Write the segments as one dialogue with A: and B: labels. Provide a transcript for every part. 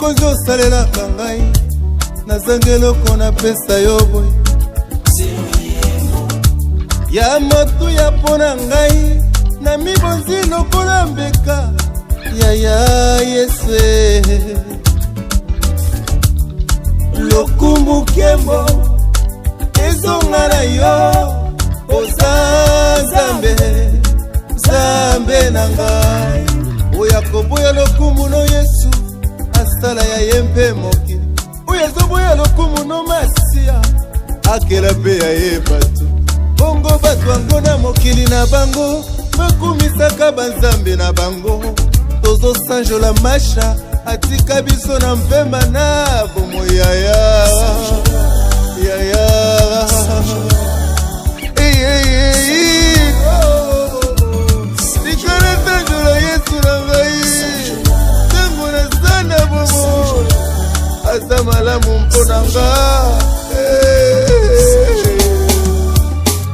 A: mokonzi osalelaka ngai nazanga eloko na pesa yo boye ya matuya mpo na ngai na mibonzi lokola mbeka yaya Yesu lokumbu kembo ezonga na yo oza Nzambe Nzambe na ngai oya koboya lokumbu no Yesu asala ya yempe mokili oya zoboya lokumbu no Masiya akela pe ya ye bato bongo bato ango na mokili na bango bakumisaka banzambe na bango tozo sanjola masha atika biso na mpemba na bomo yaya tikana sanjola Yesu na ngai tango na sana bomo asa malamu mpo na nga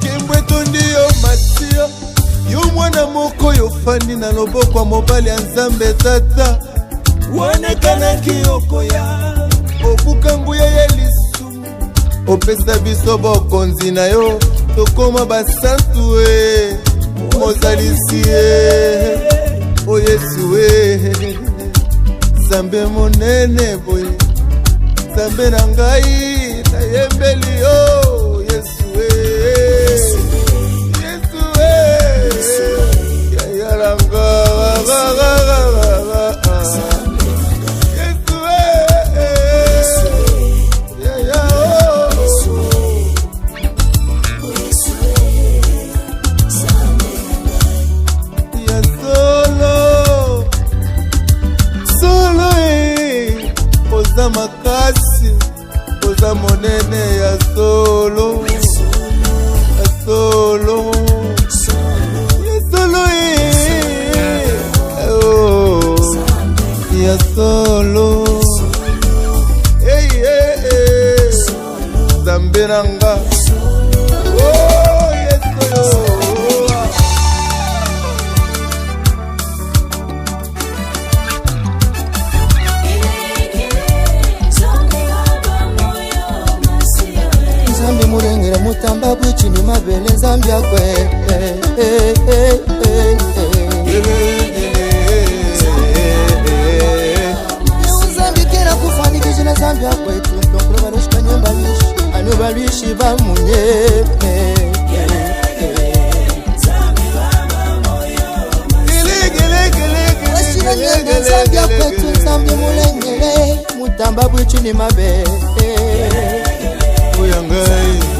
A: kembwe tondi yo Masiya yo mwana moko yo fandi na loboko ya mobali ya Nzambe tata wanekanaki okoya obuka nguya ya lisumu opesa biso bokonzi na yo tokoma basantu mozalisi o Yesu Nzambe monene boye Nzambe na ngai nayembeli yo makasi oza monene ya solo ya solo ya solo ya solo Nzambe na nga mutamba bwichini mabele Nzambe akwe Nzambe kera kufanikisha Nzambe akwe tuntokolo baroshika nyemba bishi anyo balishi bamunye Nzambe akwe Nzambe mulengele mutamba bwichini mabele uyangai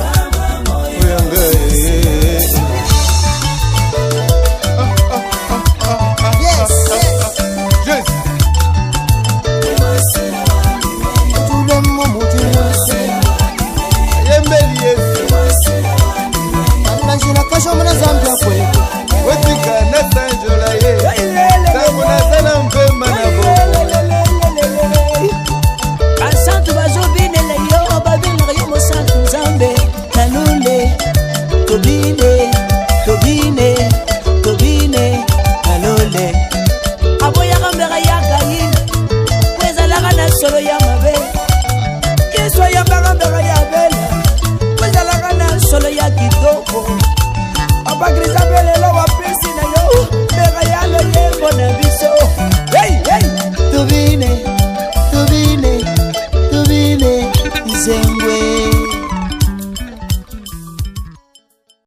A: solo ya mabe Yesu ya mbara ya bela wezala kana solo ya kitoko abagriza bele lo wa pesi na yo mbera ya lo ye bona